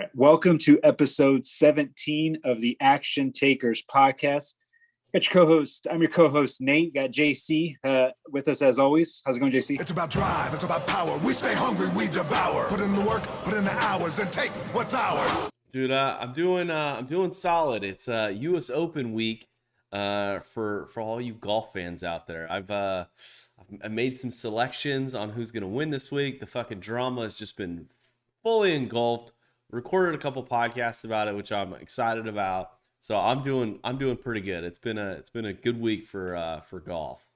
right. Welcome to episode 17 of the Action Takers podcast. Got your co-host. I'm your co-host, Nate. Got JC with us as always. How's it going, JC? It's about drive. It's about power. We stay hungry. We devour. Put in the work. Put in the hours and take what's ours. Dude, I'm doing solid. It's U.S. Open week for all you golf fans out there. I've made some selections on who's gonna win this week. The fucking drama has just been fully engulfed. Recorded a couple podcasts about it, which I'm excited about. So I'm doing pretty good. It's been a good week for golf.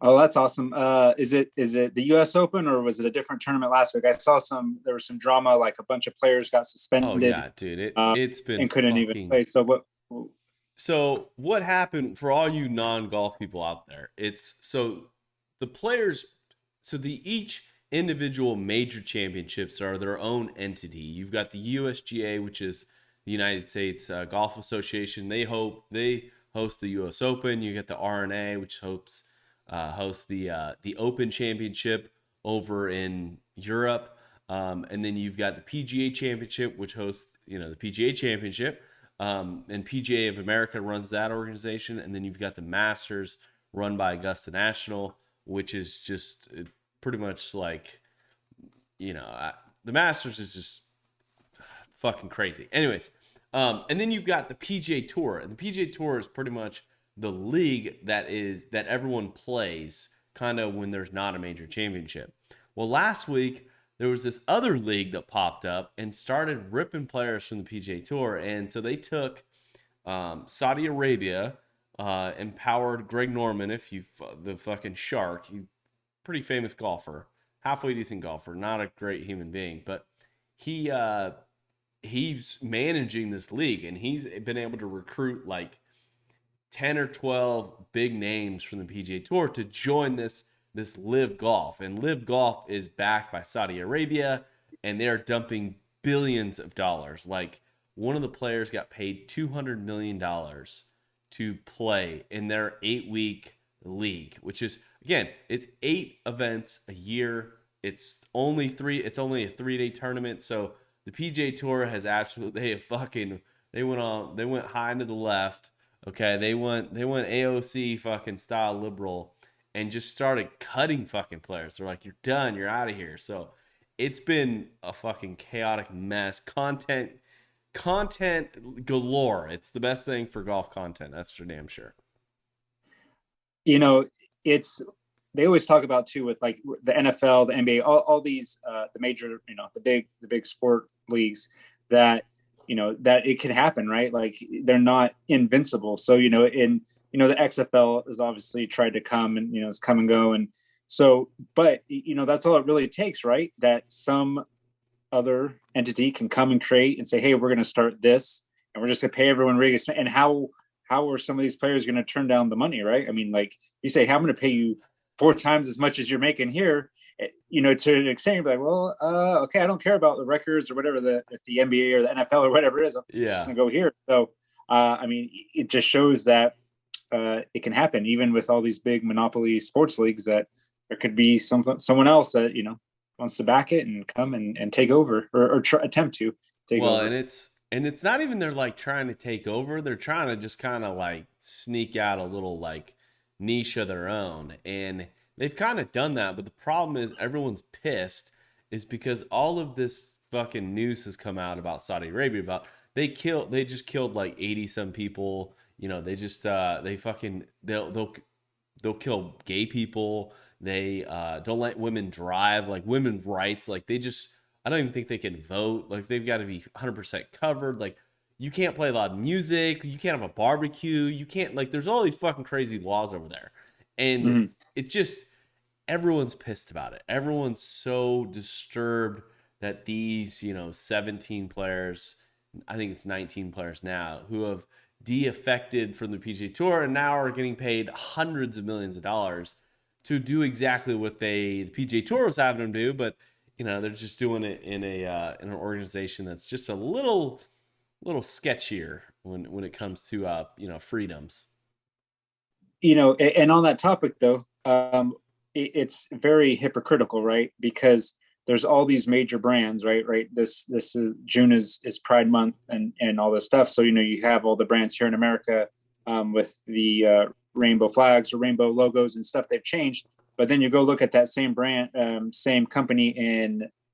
Oh, that's awesome. Is it the U.S. Open or was it a different tournament last week? I saw there was some drama, like a bunch of players got suspended. Oh yeah, dude, it's been and couldn't even play. So what happened for all you non-golf people out there? The players. So each individual major championships are their own entity. You've got the USGA, which is the United States Golf Association. They host the U.S. Open. You get the R&A, which hosts the Open Championship over in Europe, and then you've got the PGA Championship, which hosts the PGA Championship, and PGA of America runs that organization, and then you've got the Masters run by Augusta National, which is just pretty much like the Masters is just fucking crazy. Anyways, and then you've got the PGA Tour, and the PGA Tour is pretty much the league that everyone plays kind of when there's not a major championship. Well, last week there was this other league that popped up and started ripping players from the PGA Tour, and so they took Saudi Arabia, empowered Greg Norman, the fucking shark. He's a pretty famous golfer, halfway decent golfer, not a great human being, but he's managing this league, and he's been able to recruit like 10 or 12 big names from the PGA Tour to join this Live Golf. And Live Golf is backed by Saudi Arabia, and they're dumping billions of dollars. Like, one of the players got paid $200 million to play in their 8-week league, which is, again, it's 8 events a year. It's only a 3-day tournament. So the PGA Tour has absolutely, they went high into the left. Okay, they went AOC fucking style liberal and just started cutting fucking players. They're like, you're done, you're out of here. So it's been a fucking chaotic mess. Content galore. It's the best thing for golf content. That's for damn sure. They always talk about too with like the NFL, the NBA, all these the major, the big sport leagues that that it can happen, right? Like, they're not invincible. So, the XFL has obviously tried to come and, it's come and go. And so, but, that's all it really takes, right? That some other entity can come and create and say, hey, we're going to start this and we're just going to pay everyone ridiculous. And how are some of these players going to turn down the money, right? I mean, like, you say, hey, I'm going to pay you 4 times as much as you're making here. To an extent, you're like, well, okay, I don't care about the records or whatever the NBA or the NFL or whatever it is. I'm just going to go here. So, it just shows that it can happen, even with all these big monopoly sports leagues, that there could be someone else that, wants to back it and come and take over or attempt to take over. Well, and it's not even they're like trying to take over. They're trying to just kind of like sneak out a little like niche of their own. And they've kind of done that, but the problem is everyone's pissed is because all of this fucking news has come out about Saudi Arabia about they just killed like 80 some people. They just they'll kill gay people. They don't let women drive, like women's rights. Like I don't even think they can vote. Like, they've got to be 100% covered. Like, you can't play loud music. You can't have a barbecue. You can't, like, there's all these fucking crazy laws over there. And it just, everyone's pissed about it. Everyone's so disturbed that these, 17 players, I think it's 19 players now, who have de-affected from the PGA Tour and now are getting paid hundreds of millions of dollars to do exactly what the PGA Tour was having them do, but they're just doing it in an organization that's just a little sketchier when it comes to freedoms. And on that topic though, it's very hypocritical, right? Because there's all these major brands, right? This is June is Pride Month and all this stuff. So you have all the brands here in America with the rainbow flags or rainbow logos and stuff. They've changed, but then you go look at that same brand, same company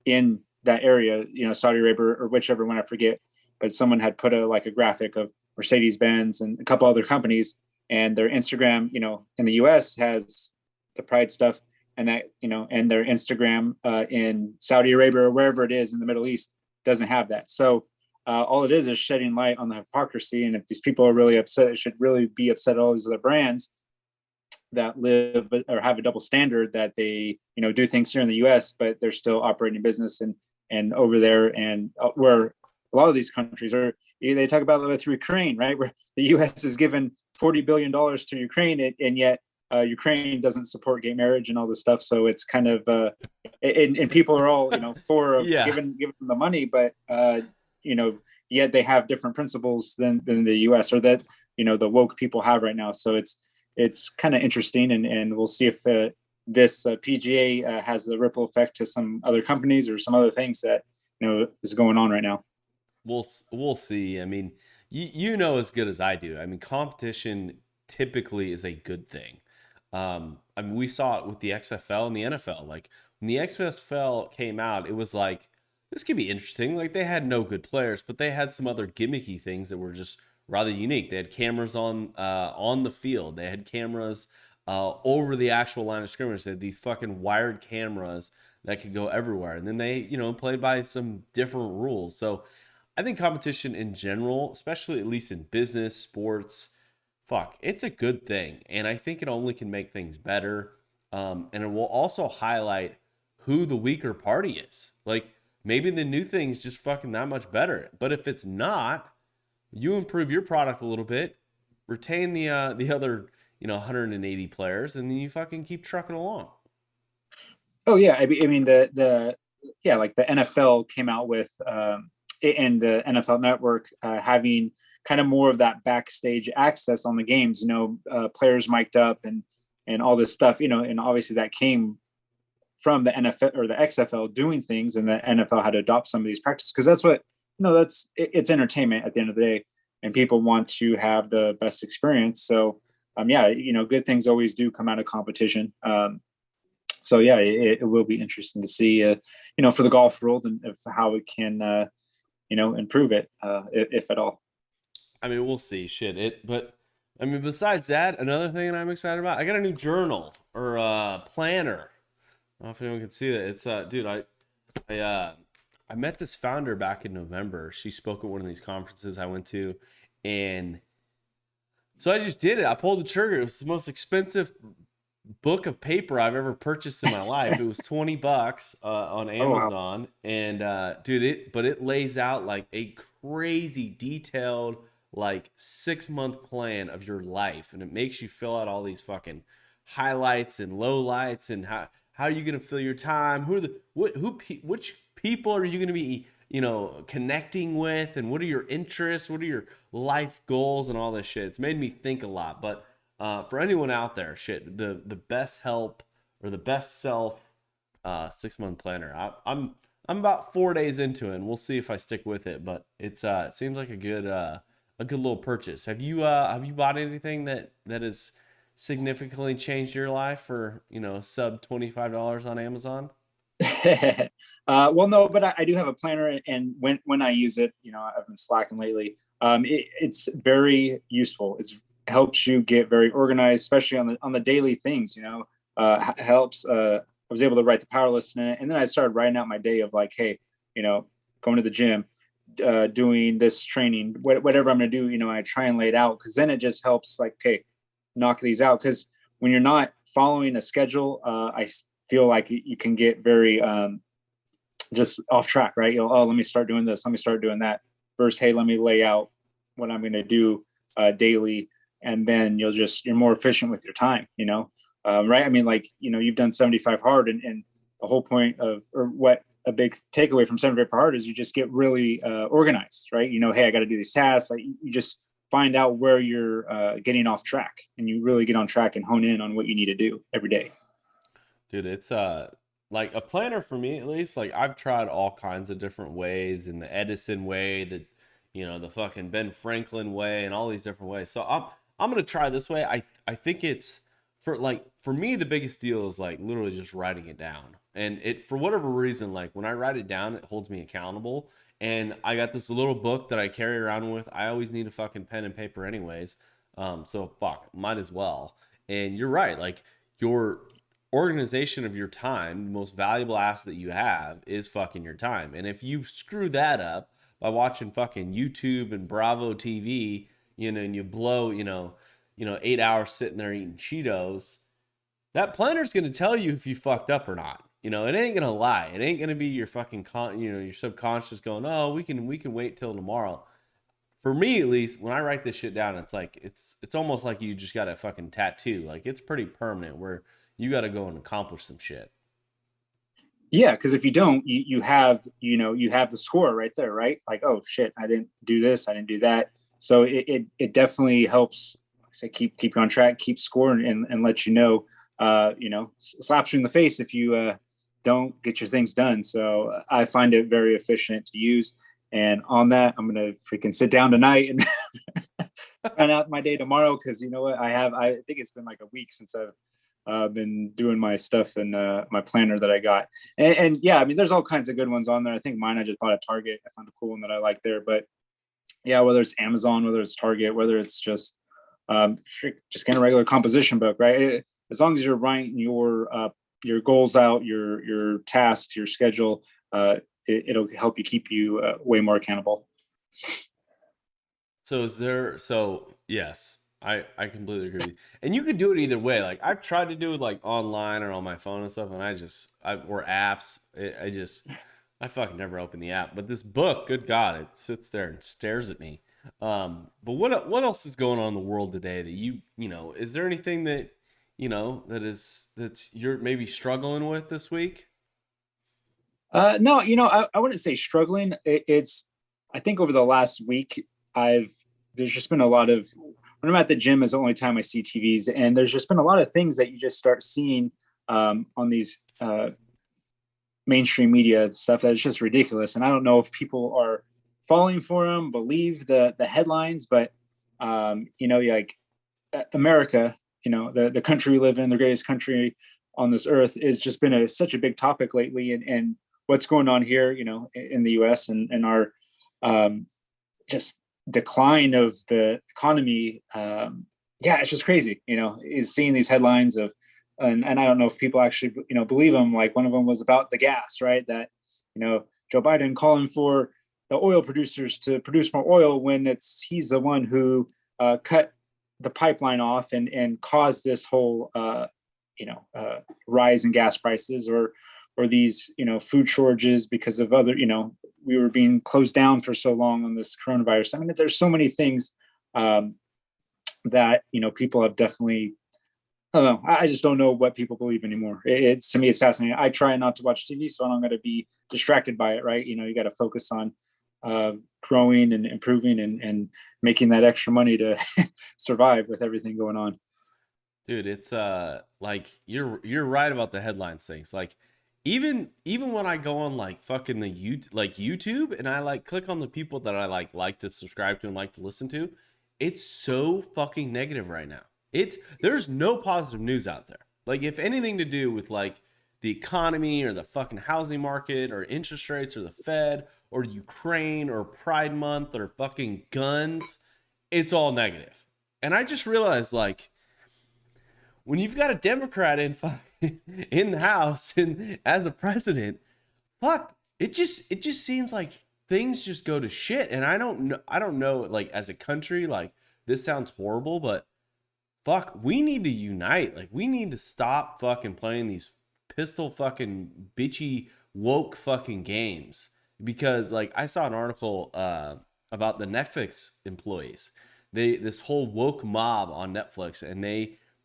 in that area, Saudi Arabia or whichever one, I forget, but someone had put a graphic of Mercedes-Benz and a couple other companies, and their Instagram, in the US has the Pride stuff, and that, and their Instagram in Saudi Arabia or wherever it is in the Middle East doesn't have that. So all it is shedding light on the hypocrisy. And if these people are really upset, it should really be upset at all these other brands that live or have a double standard, that they, do things here in the US, but they're still operating business and over there, and where a lot of these countries are, they talk about it with Ukraine, right? Where the US has given $40 billion to Ukraine, and yet Ukraine doesn't support gay marriage and all this stuff. So it's kind of, and people are all, for Yeah. giving them the money, but, yet they have different principles than the US, or that, the woke people have right now. So it's kind of interesting, and we'll see if this PGA has a ripple effect to some other companies or some other things that, is going on right now. We'll see. I mean, you know as good as I do. I mean, competition typically is a good thing. I mean, we saw it with the XFL and the NFL. Like when the XFL came out, it was like, this could be interesting. Like they had no good players, but they had some other gimmicky things that were just rather unique. They had cameras on the field. They had cameras over the actual line of scrimmage. They had these fucking wired cameras that could go everywhere. And then they, played by some different rules. So I think competition in general, especially at least in business, sports, it's a good thing. And I think it only can make things better. And it will also highlight who the weaker party is. Like maybe the new thing's just fucking that much better. But if it's not, you improve your product a little bit, retain the other, 180 players, and then you fucking keep trucking along. Oh yeah. I mean, like the NFL came out with, and the NFL Network having kind of more of that backstage access on the games, players mic'd up and all this stuff, and obviously that came from the NFL or the XFL doing things, and the NFL had to adopt some of these practices, because that's what, it's entertainment at the end of the day, and people want to have the best experience. So, good things always do come out of competition. So yeah, it will be interesting to see, for the golf world, and how it can, improve it, if at all. I mean, we'll see. But I mean, besides that, another thing that I'm excited about, I got a new journal or planner. I don't know if anyone can see that. It's dude, I met this founder back in November. She spoke at one of these conferences I went to, and so I just did it. I pulled the trigger. It was the most expensive book of paper I've ever purchased in my life. It was $20 on Amazon. Oh, wow. And dude, it lays out like a crazy detailed, like 6-month plan of your life, and it makes you fill out all these fucking highlights and lowlights, and how are you gonna fill your time? Which people are you gonna be connecting with, and what are your interests? What are your life goals and all this shit? It's made me think a lot. But for anyone out there, the best help or the best self 6-month planner. I'm about 4 days into it, and we'll see if I stick with it. But it seems like a good little purchase. Have you bought anything that has significantly changed your life for sub $25 on Amazon? Well, no, but I do have a planner, and when I use it, I've been slacking lately. It's very useful. It helps you get very organized, especially on the daily things. Helps. I was able to write the power list in it, and then I started writing out my day of like, hey, going to the gym, doing this training, whatever I'm going to do. I try and lay it out, because then it just helps, like, okay, knock these out. Because when you're not following a schedule, I feel like you can get very just off track, right? Let me start doing this, let me start doing that, versus, hey, let me lay out what I'm going to do daily, and then you're more efficient with your time, right? I mean, like, you've done 75 hard, and the whole point of, or what a big takeaway from 75 hard is, you just get really organized, right? Hey, I got to do these tasks. Like, you just find out where you're getting off track, and you really get on track and hone in on what you need to do every day. Dude, it's like a planner for me at least, like I've tried all kinds of different ways, in the Edison way, the fucking Ben Franklin way, and all these different ways. So I'm gonna try this way. I think it's for me the biggest deal is like literally just writing it down. And it, for whatever reason, like when I write it down, it holds me accountable. And I got this little book that I carry around with. I always need a fucking pen and paper anyways. So fuck, might as well. And you're right, like your organization of your time, the most valuable asset that you have is fucking your time. And if you screw that up by watching fucking YouTube and Bravo TV, and you blow, 8 hours sitting there eating Cheetos, that planner's going to tell you if you fucked up or not. It ain't going to lie. It ain't going to be your fucking your subconscious going, "Oh, we can wait till tomorrow." For me at least, when I write this shit down, it's like it's almost like you just got a fucking tattoo. Like it's pretty permanent where you got to go and accomplish some shit. Yeah, because if you don't, you have the score right there, right? Like, oh shit, I didn't do this, I didn't do that. So it definitely helps. Like I say, keep you on track, keep scoring, and let slaps you in the face if you don't get your things done. So I find it very efficient to use. And on that, I'm gonna freaking sit down tonight and plan out my day tomorrow, because you know what, I think it's been like a week since I've been doing my stuff in my planner that I got. And yeah, I mean, there's all kinds of good ones on there. I think mine I just bought at Target. I found a cool one that I like there. But yeah, whether it's Amazon, whether it's Target, whether it's just getting a regular composition book, right? As long as you're writing your goals out, your tasks, your schedule, it'll help you keep you way more accountable. So yes, I completely agree with you. And you could do it either way. Like I've tried to do it like online or on my phone and stuff, and or apps. I fucking never open the app. But this book, good God, it sits there and stares at me. But what else is going on in the world today that is there anything that that's you're maybe struggling with this week? No, I wouldn't say struggling. I think over the last week, there's just been a lot of, when I'm at the gym is the only time I see TVs, and there's just been a lot of things that you just start seeing on these mainstream media stuff that is just ridiculous. And I don't know if people are falling for them, believe the headlines, but like America, the country we live in, the greatest country on this earth, has just been such a big topic lately, and what's going on here, in the U.S. and our just decline of the economy. It's just crazy, is seeing these headlines of, and I don't know if people actually, believe them. Like one of them was about the gas, right? That, Joe Biden calling for the oil producers to produce more oil when he's the one who cut the pipeline off and caused this whole, rise in gas prices, or these, food shortages because of other, we were being closed down for so long on this coronavirus. I mean, there's so many things that, people have definitely, I don't know. I just don't know what people believe anymore. To me, it's fascinating. I try not to watch TV, so I don't got to be distracted by it, right? You got to focus on growing and improving and making that extra money to survive with everything going on. Dude, it's like you're right about the headlines things. Like even when I go on like fucking YouTube and I like click on the people that I like to subscribe to and like to listen to, it's so fucking negative right now. There's no positive news out there. Like if anything to do with like the economy or the fucking housing market or interest rates or the Fed or Ukraine or Pride Month or fucking guns, it's all negative. And I just realized, like, when you've got a Democrat in the House and as a president, fuck, it just seems like things just go to shit. And I don't know, like, as a country, like, this sounds horrible, but fuck, we need to unite. Like, we need to stop fucking playing these pistol fucking bitchy woke fucking games. Because, like, I saw an article about the Netflix employees. This whole woke mob on Netflix, and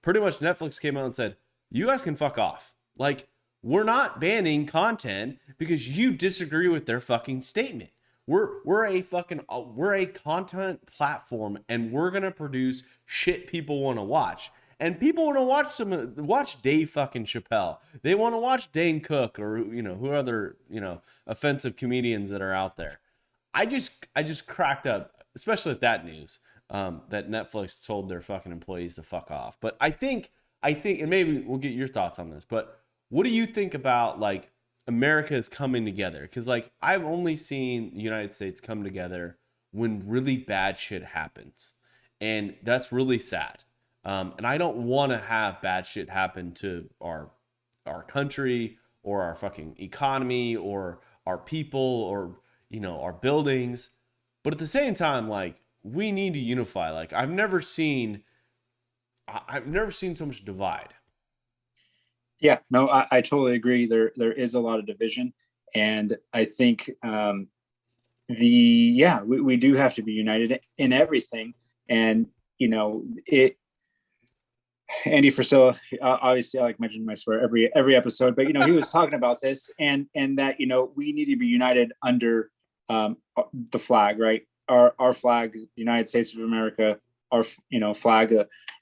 Netflix came out and said, you guys can fuck off. Like, we're not banning content because you disagree with their fucking statement. We're a content platform, and we're gonna produce shit people want to watch. And people want to watch Dave fucking Chappelle. They want to watch Dane Cook or who other offensive comedians that are out there. I just cracked up, especially at that news that Netflix told their fucking employees to fuck off. But I think, and maybe we'll get your thoughts on this. But what do you think about like America is coming together? Because like I've only seen the United States come together when really bad shit happens, and that's really sad. And I don't want to have bad shit happen to our country or our fucking economy or our people or our buildings. But at the same time, like we need to unify. Like I've never seen so much divide. Yeah, no, I totally agree. There is a lot of division, and I think we do have to be united in everything. And Andy Frisella, obviously, I like mentioning my swear every episode, but he was talking about this and that we need to be united under the flag, right? Our flag, the United States of America, our flag,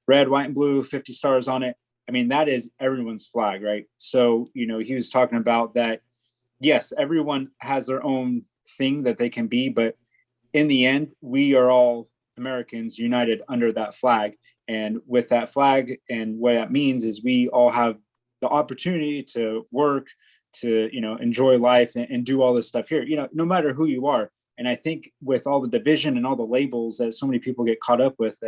red, white, and blue, 50 stars on it. I mean, that is everyone's flag, right? So he was talking about that. Yes, everyone has their own thing that they can be, but in the end, we are all Americans united under that flag. And with that flag, and what that means is we all have the opportunity to work, to enjoy life and do all this stuff here, no matter who you are. And I think with all the division and all the labels that so many people get caught up with,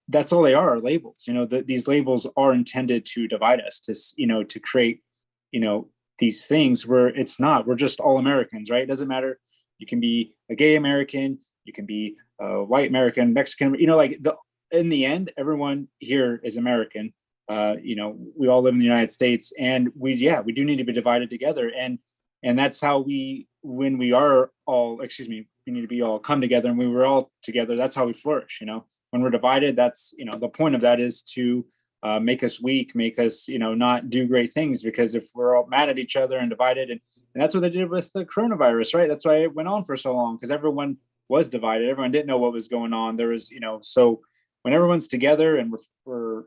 that's all they are labels. These labels are intended to divide us, to create these things where it's not. We're just all Americans, right? It doesn't matter. You can be a gay American, you can be a white American, Mexican, in the end, everyone here is American. We all live in the United States, and we do need to be divided together. And that's how we need to be all come together, and when we're all together, that's how we flourish. When we're divided, that's, the point of that is to make us weak, make us, not do great things, because if we're all mad at each other and divided, and that's what they did with the coronavirus, right? That's why it went on for so long, because everyone was divided. Everyone didn't know what was going on. There was, so when everyone's together and we're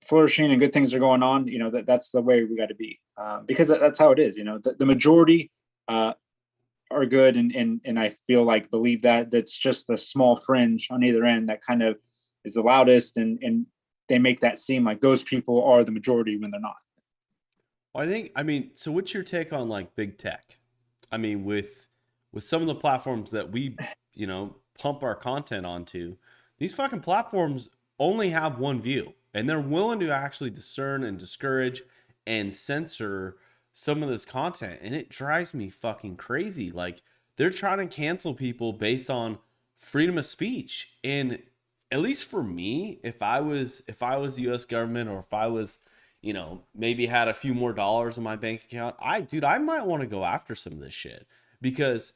flourishing and good things are going on, that's the way we got to be, because that's how it is. The majority are good, and I feel like believe that's just the small fringe on either end that kind of is the loudest, and they make that seem like those people are the majority when they're not. Well, so what's your take on like big tech? I mean, with some of the platforms that we pump our content onto, these fucking platforms only have one view, and they're willing to actually discern and discourage and censor some of this content, and it drives me fucking crazy. Like they're trying to cancel people based on freedom of speech. And at least for me, if I was the US government, or if I was, maybe had a few more dollars in my bank account, I might want to go after some of this shit, because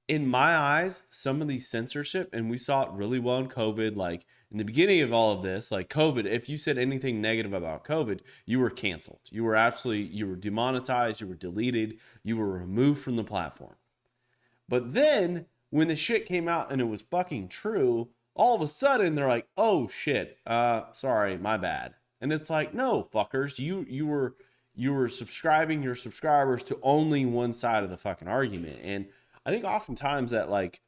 in my eyes, some of these censorship, and we saw it really well in COVID, like in the beginning of all of this, like COVID, if you said anything negative about COVID, you were canceled. You were demonetized, you were deleted, you were removed from the platform. But then when the shit came out and it was fucking true, all of a sudden they're like, oh shit, sorry, my bad. And it's like, no, fuckers, you were subscribing your subscribers to only one side of the fucking argument. And I think oftentimes that like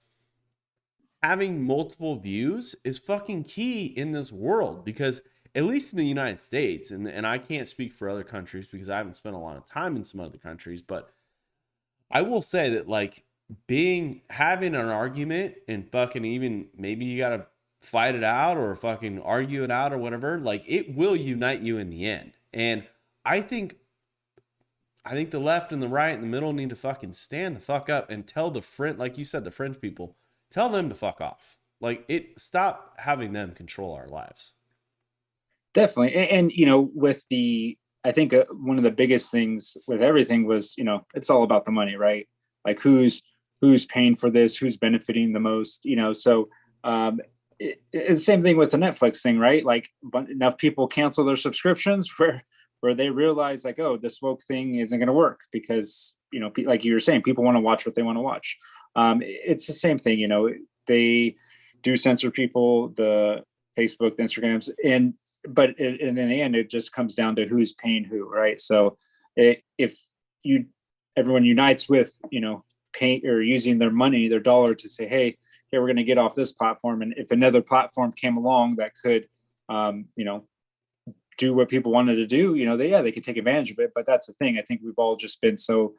having multiple views is fucking key in this world, because at least in the United States, and I can't speak for other countries because I haven't spent a lot of time in some other countries, but I will say that like having an argument and fucking, even maybe you gotta fight it out or fucking argue it out or whatever, like it will unite you in the end. And I think the left and the right and the middle need to fucking stand the fuck up and tell like you said, the French people, tell them to fuck off. Like stop having them control our lives. Definitely. And I think one of the biggest things with everything was, it's all about the money, right? Like who's paying for this, who's benefiting the most, so it's the same thing with the Netflix thing, right? Like enough people cancel their subscriptions where they realize like, oh, this woke thing isn't going to work, because, like you were saying, people want to watch what they want to watch. It's the same thing, they do censor people, the Facebook, the Instagrams, and but in the end, it just comes down to who's paying who, right? So if everyone unites with, pay or using their money, their dollar to say, hey, we're going to get off this platform. And if another platform came along that could, do what people wanted to do, they could take advantage of it. But that's the thing. I think we've all just been so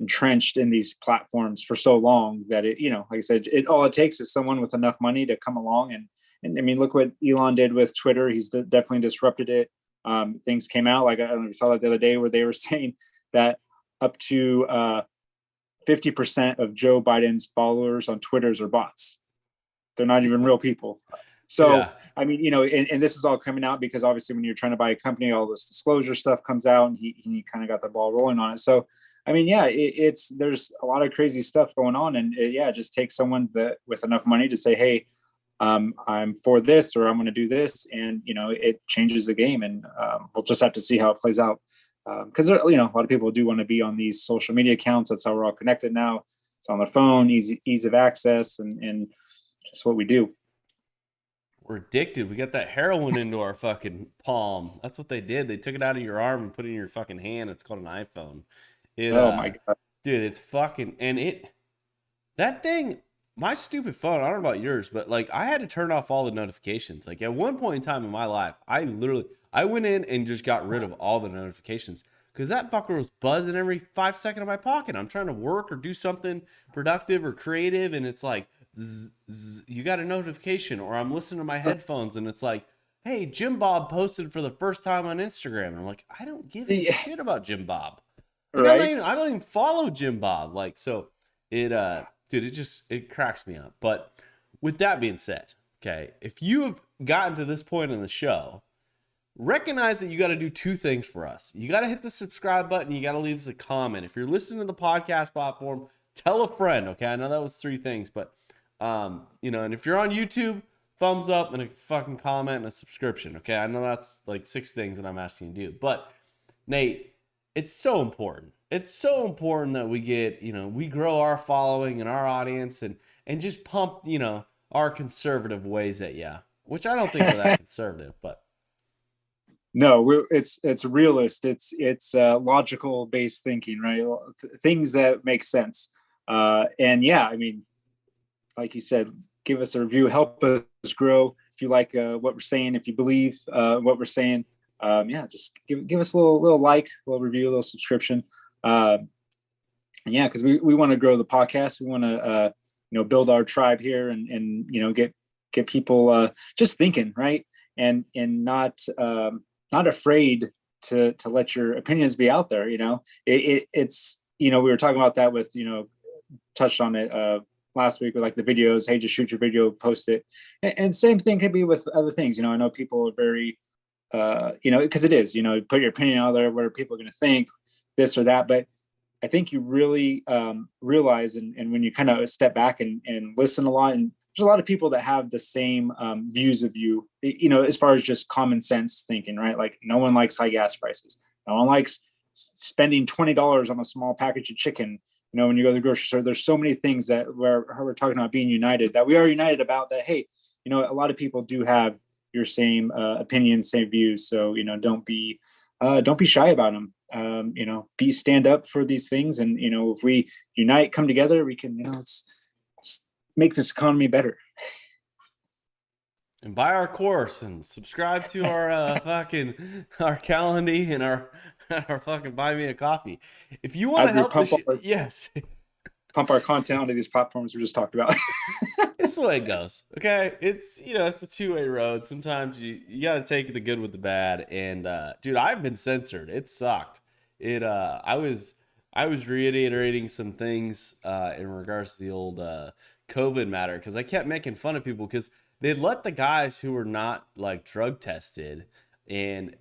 entrenched in these platforms for so long that like I said, all it takes is someone with enough money to come along and I mean, look what Elon did with Twitter. He's definitely disrupted it. Things came out, like I saw that the other day, where they were saying that up to 50% of Joe Biden's followers on Twitter are bots. They're not even real people. So, yeah. I mean, and this is all coming out because obviously when you're trying to buy a company, all this disclosure stuff comes out, and he kind of got the ball rolling on it. So, I mean, yeah, there's a lot of crazy stuff going on, and it just takes someone with enough money to say, hey, I'm for this, or I'm going to do this, and it changes the game, and we'll just have to see how it plays out. Because a lot of people do want to be on these social media accounts. That's how we're all connected now. It's on their phone, ease of access, and just what we do. We're addicted. We got that heroin into our fucking palm. That's what they did. They took it out of your arm and put it in your fucking hand. It's called an iPhone. Oh my God, dude, it's fucking, and that thing. My stupid phone, I don't know about yours, but like I had to turn off all the notifications. Like at one point in time in my life, I went in and just got rid of all the notifications because that fucker was buzzing every 5 seconds of my pocket. I'm trying to work or do something productive or creative, and it's like, zzz, zzz, you got a notification, or I'm listening to my headphones and it's like, hey, Jim Bob posted for the first time on Instagram. And I'm like, I don't give a shit about Jim Bob. Like, right? I don't even follow Jim Bob. Like, so dude, it cracks me up. But with that being said, okay, if you have gotten to this point in the show, recognize that you got to do two things for us. You got to hit the subscribe button. You got to leave us a comment. If you're listening to the podcast platform, tell a friend. Okay, I know that was 3 things, but and if you're on YouTube, thumbs up and a fucking comment and a subscription. Okay, I know that's like 6 things that I'm asking you to do, but Nate, it's so important. It's so important that we get, we grow our following and our audience and just pump, our conservative ways at you, which I don't think we're that conservative, but. No, it's realist. It's logical based thinking, right? Things that make sense. And yeah, I mean, like you said, give us a review, help us grow. If you like what we're saying, if you believe what we're saying, just give us a little like, a little review, a little subscription. Because we want to grow the podcast. We want to build our tribe here and get people just thinking, right, and not afraid to let your opinions be out there. It's we were talking about that with touched on it last week with like the videos. Hey, just shoot your video, post it, and same thing could be with other things. I know people are very because it is put your opinion out there, what are people going to think, this or that. But I think you really realize, and when you kind of step back and listen a lot, and there's a lot of people that have the same views of you, as far as just common sense thinking, right? Like no one likes high gas prices. No one likes spending $20 on a small package of chicken. When you go to the grocery store, there's so many things that we're talking about being united, that we are united about, that, hey, a lot of people do have your same opinions, same views. So, don't be shy about them. Stand up for these things. And, if we unite, come together, we can, let's make this economy better. And buy our course and subscribe to our our Calendly and our fucking buy me a coffee. If you want to help yes. Pump our content onto these platforms we just talked about. It's the way it goes. Okay. It's, it's a 2-way road. Sometimes you got to take the good with the bad. And, dude, I've been censored. It sucked. I was reiterating some things, in regards to the old, COVID matter. Cause I kept making fun of people because they'd let the guys who were not like drug tested and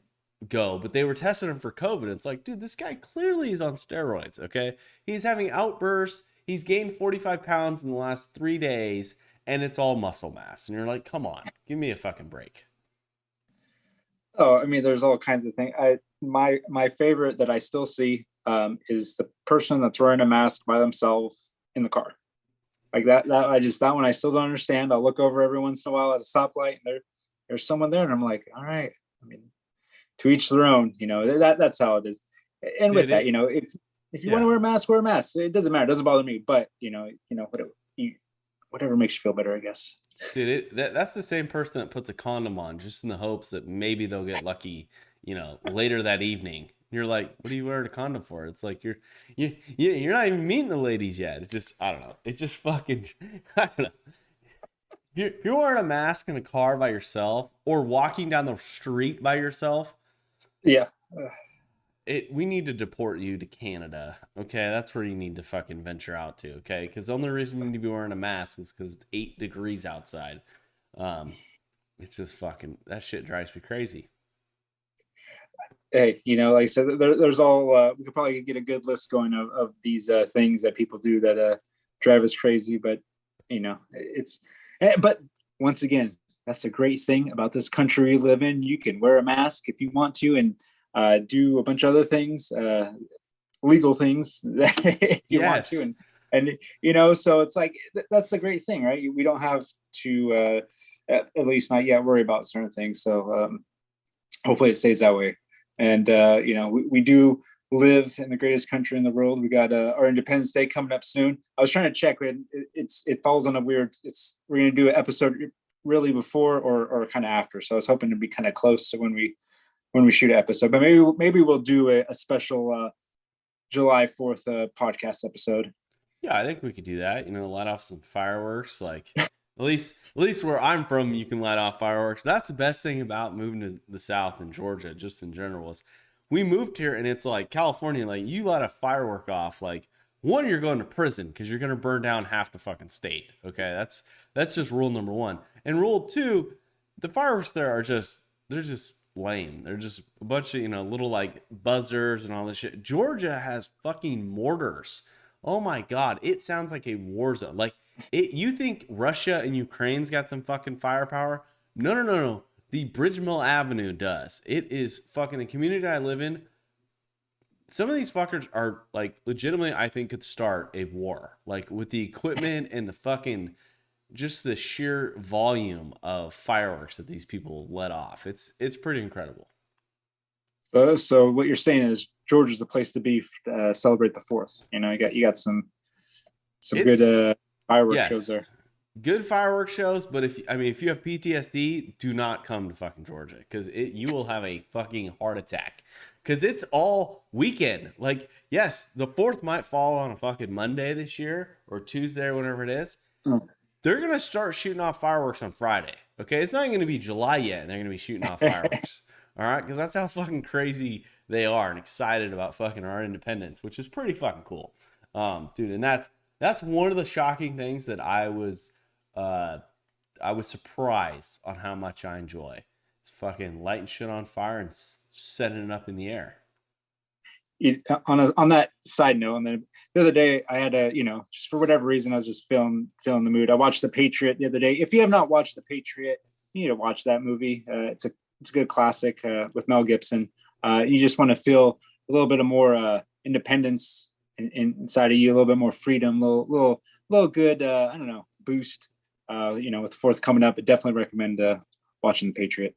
go, but they were testing him for COVID. It's like, dude, this guy clearly is on steroids. Okay. He's having outbursts. He's gained 45 pounds in the last 3 days, and it's all muscle mass. And you're like, come on, give me a fucking break. Oh, I mean, there's all kinds of things. My favorite that I still see is the person that's wearing a mask by themselves in the car. Like that that one I still don't understand. I'll look over every once in a while at a stoplight, and there's someone there, and I'm like, all right, I mean, to each their own. That's how it is. And with Dude, that, if you want yeah. to wear a mask, wear a mask. It doesn't matter. It doesn't bother me. But whatever makes you feel better, I guess. Dude, that's the same person that puts a condom on just in the hopes that maybe they'll get lucky, later that evening. You're like, what are you wearing a condom for? It's like you're not even meeting the ladies yet. It's just, I don't know. It's just fucking, I don't know. If you're wearing a mask in a car by yourself or walking down the street by yourself, Yeah. we need to deport you to Canada. Okay, that's where you need to fucking venture out to. Okay, because the only reason you need to be wearing a mask is because it's 8 degrees outside. It's just fucking, that shit drives me crazy. Hey, like I said, there's all we could probably get a good list going of these things that people do that drive us crazy. But but once again, that's a great thing about this country we live in. You can wear a mask if you want to, and do a bunch of other things, legal things if you want to, and so it's like that's a great thing, right? We don't have to at least not yet worry about certain things. So hopefully it stays that way. And we do live in the greatest country in the world. We got our Independence Day coming up soon. I was trying to check. It falls on a weird. We're gonna do an episode really before or kind of after. So I was hoping to be kind of close to when we shoot an episode. But maybe we'll do a special July 4th podcast episode. Yeah, I think we could do that. Let off some fireworks. Like at least where I'm from, you can let off fireworks. That's the best thing about moving to the South and Georgia, just in general, is we moved here and it's like California. Like you let a firework off, like one, you're going to prison because you're going to burn down half the fucking state. Okay, that's just rule number 1. And rule 2, the fireworks there are they're just lame. They're just a bunch of little like buzzers and all this shit. Georgia has fucking mortars. Oh my god, it sounds like a war zone. Like you think Russia and Ukraine's got some fucking firepower? No. The Bridge Mill Avenue does. It is fucking the community I live in. Some of these fuckers are like legitimately, I think, could start a war. Like with the equipment and the fucking just the sheer volume of fireworks that these people let off. It's pretty incredible. So what you're saying is Georgia's the place to be celebrate the 4th. You got some good fireworks shows there. Good fireworks shows, but if you have PTSD, do not come to fucking Georgia because you will have a fucking heart attack because it's all weekend. Like, yes, the 4th might fall on a fucking Monday this year or Tuesday or whatever it is. They're going to start shooting off fireworks on Friday. Okay. It's not going to be July yet. And they're going to be shooting off fireworks. All right. Cause that's how fucking crazy they are and excited about fucking our independence, which is pretty fucking cool. Dude. And that's one of the shocking things that I was surprised on how much I enjoy. It's fucking lighting shit on fire and setting it up in the air. On that side note, and then the other day I had just for whatever reason I was just feeling the mood. I watched The Patriot the other day. If you have not watched The Patriot, you need to watch that movie. It's a good classic with Mel Gibson. You just want to feel a little bit of more independence inside of you, a little bit more freedom, little good I don't know, boost. With the 4th coming up, I definitely recommend watching The Patriot.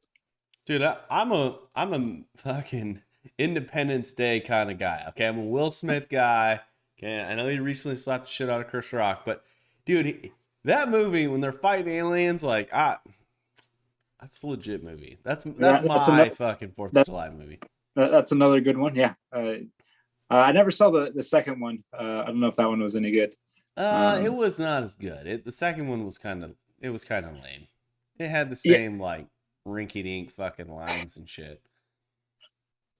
Dude, I'm a fucking Independence Day kind of guy. Okay, I'm a Will Smith guy. Okay, I know he recently slapped the shit out of Chris Rock, but dude, that movie when they're fighting aliens, like that's a legit movie. That's my fucking 4th of July movie. That's another good one. Yeah, I never saw the second one. I don't know if that one was any good. It was not as good. The second one was kind of lame. It had the same like rinky-dink fucking lines and shit.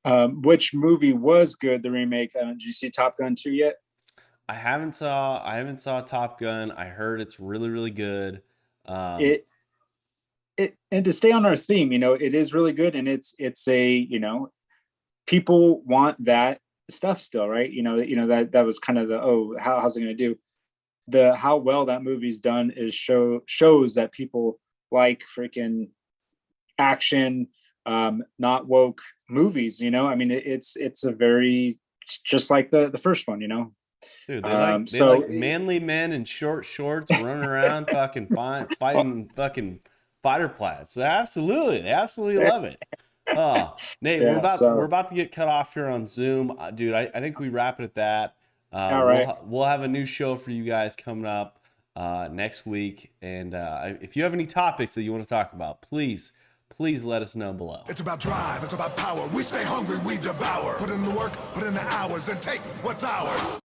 Which movie was good? The remake. Did you see Top Gun 2 yet? I haven't saw Top Gun. I heard it's really, really good. And to stay on our theme, it is really good, and it's a people want that stuff still, right? That was kind of the how's it going to do? How well that movie's done is shows that people like freaking action, not woke movies. It's a very just like the first one. Dude, they like manly men in short shorts running around fucking fighting fucking fighter planes. They absolutely love it. Nate, Yeah, we're about to get cut off here on Zoom, dude. I think we wrap it at that. All right. We'll have a new show for you guys coming up next week, and if you have any topics that you want to talk about, please let us know below. It's about drive, it's about power. We stay hungry, we devour. Put in the work, put in the hours, and take what's ours.